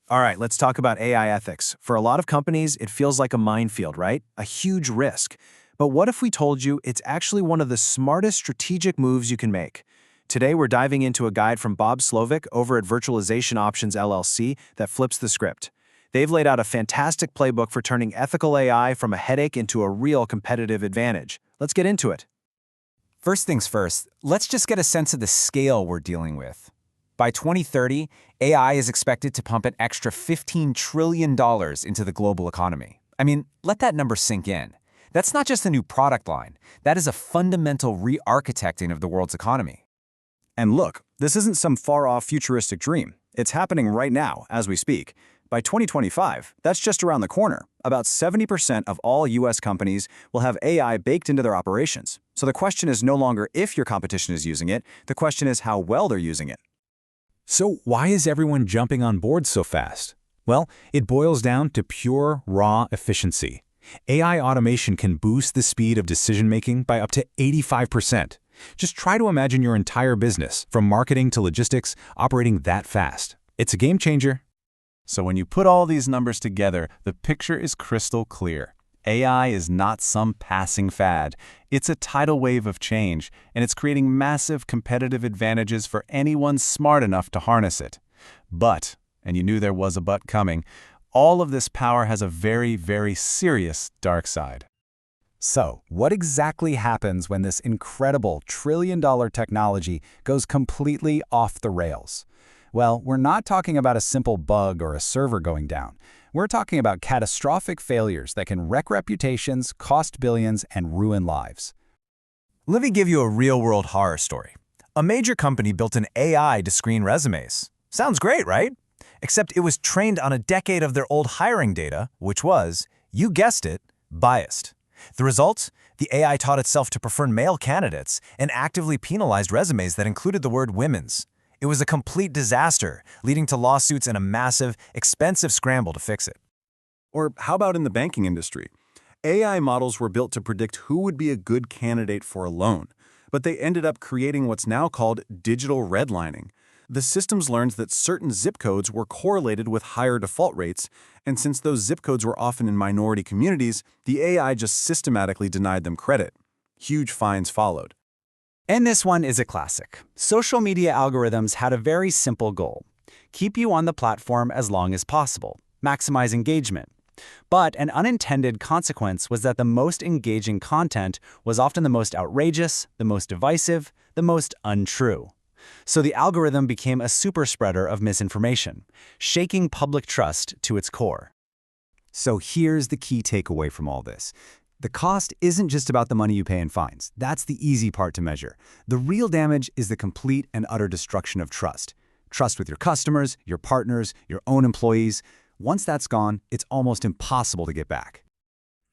All right, let's talk about AI ethics. For a lot of companies, it feels like a minefield, right? A huge risk. But what if we told you it's actually one of the smartest strategic moves you can make? Today, we're diving into a guide from Bob Slovic over at Virtualization Options LLC that flips the script. They've laid out a fantastic playbook for turning ethical AI from a headache into a real competitive advantage. Let's get into it. First things first, let's just get a sense of the scale we're dealing with. By 2030, AI is expected to pump an extra $15 trillion into the global economy. I mean, let that number sink in. That's not just a new product line. That is a fundamental re-architecting of the world's economy. And look, this isn't some far-off futuristic dream. It's happening right now, as we speak. By 2025, that's just around the corner. About 70% of all U.S. companies will have AI baked into their operations. So the question is no longer if your competition is using it, the question is how well they're using it. So why is everyone jumping on board so fast? Well, it boils down to pure, raw efficiency. AI automation can boost the speed of decision-making by up to 85%. Just try to imagine your entire business, from marketing to logistics, operating that fast. It's a game changer. So when you put all these numbers together, the picture is crystal clear. AI is not some passing fad. It's a tidal wave of change, and it's creating massive competitive advantages for anyone smart enough to harness it. But, and you knew there was a but coming, all of this power has a very, very serious dark side. So, what exactly happens when this incredible trillion-dollar technology goes completely off the rails? Well, we're not talking about a simple bug or a server going down. We're talking about catastrophic failures that can wreck reputations, cost billions, and ruin lives. Let me give you a real-world horror story. A major company built an AI to screen resumes. Sounds great, right? Except it was trained on a decade of their old hiring data, which was, you guessed it, biased. The result? The AI taught itself to prefer male candidates and actively penalized resumes that included the word women's. It was a complete disaster, leading to lawsuits and a massive, expensive scramble to fix it. Or how about in the banking industry? AI models were built to predict who would be a good candidate for a loan, but they ended up creating what's now called digital redlining. The systems learned that certain zip codes were correlated with higher default rates, and since those zip codes were often in minority communities, the AI just systematically denied them credit. Huge fines followed. And this one is a classic. Social media algorithms had a very simple goal: keep you on the platform as long as possible, maximize engagement. But an unintended consequence was that the most engaging content was often the most outrageous, the most divisive, the most untrue. So the algorithm became a super spreader of misinformation, shaking public trust to its core. So here's the key takeaway from all this. The cost isn't just about the money you pay in fines. That's the easy part to measure. The real damage is the complete and utter destruction of trust. Trust with your customers, your partners, your own employees. Once that's gone, it's almost impossible to get back.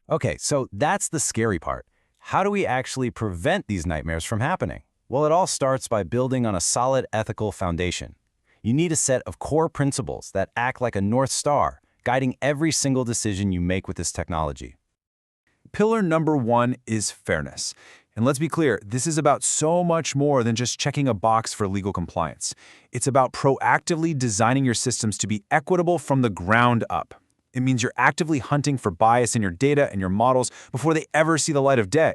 Okay, so that's the scary part. How do we actually prevent these nightmares from happening? Well, it all starts by building on a solid ethical foundation. You need a set of core principles that act like a North Star, guiding every single decision you make with this technology. Pillar number 1 is fairness. And let's be clear, this is about so much more than just checking a box for legal compliance. It's about proactively designing your systems to be equitable from the ground up. It means you're actively hunting for bias in your data and your models before they ever see the light of day.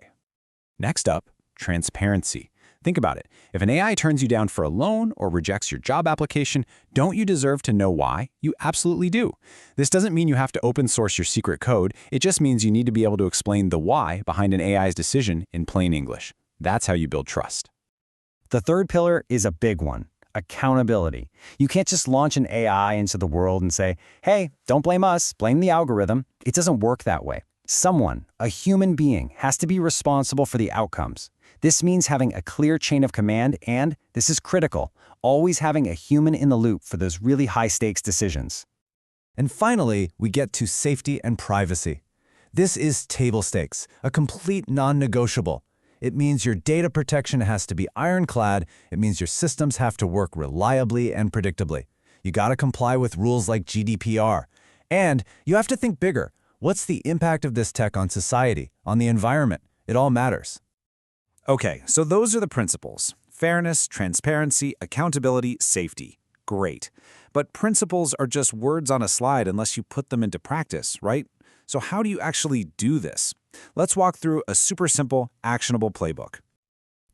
Next up, transparency. Think about it. If an AI turns you down for a loan or rejects your job application, don't you deserve to know why? You absolutely do. This doesn't mean you have to open source your secret code. It just means you need to be able to explain the why behind an AI's decision in plain English. That's how you build trust. The third pillar is a big one: accountability. You can't just launch an AI into the world and say, hey, don't blame us, blame the algorithm. It doesn't work that way. Someone, a human being, has to be responsible for the outcomes. This means having a clear chain of command and, this is critical, always having a human in the loop for those really high-stakes decisions. And finally, we get to safety and privacy. This is table stakes, a complete non-negotiable. It means your data protection has to be ironclad. It means your systems have to work reliably and predictably. You gotta comply with rules like GDPR. And you have to think bigger. What's the impact of this tech on society, on the environment? It all matters. Okay, so those are the principles: fairness, transparency, accountability, safety. great. But principles are just words on a slide unless you put them into practice, right? So how do you actually do this? Let's walk through a super simple, actionable playbook.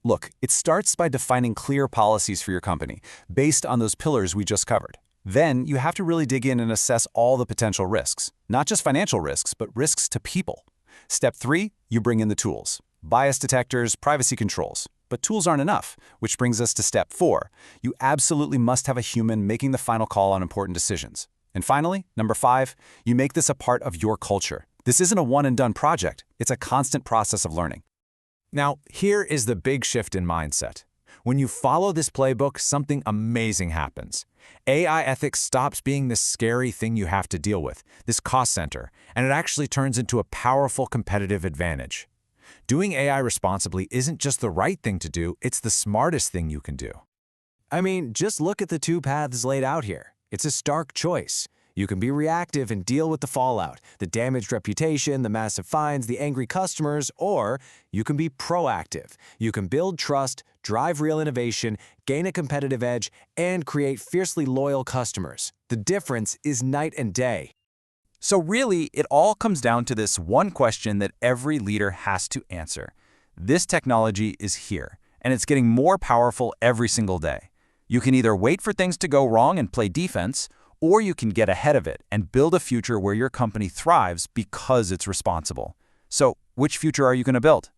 Look, it starts by defining clear policies for your company, based on those pillars we just covered. Then you have to really dig in and assess all the potential risks, not just financial risks, but risks to people. Step 3, you bring in the tools. Bias detectors, privacy controls. But tools aren't enough, which brings us to step 4. You absolutely must have a human making the final call on important decisions. And finally, number 5, you make this a part of your culture. This isn't a one-and-done project. It's a constant process of learning. Now, here is the big shift in mindset. When you follow this playbook, something amazing happens. AI ethics stops being this scary thing you have to deal with, this cost center, and it actually turns into a powerful competitive advantage. Doing AI responsibly isn't just the right thing to do, it's the smartest thing you can do. I mean, just look at the two paths laid out here. It's a stark choice. You can be reactive and deal with the fallout, the damaged reputation, the massive fines, the angry customers, or you can be proactive. You can build trust, drive real innovation, gain a competitive edge, and create fiercely loyal customers. The difference is night and day. So really, it all comes down to this one question that every leader has to answer. This technology is here, and it's getting more powerful every single day. You can either wait for things to go wrong and play defense, or you can get ahead of it and build a future where your company thrives because it's responsible. So, which future are you going to build?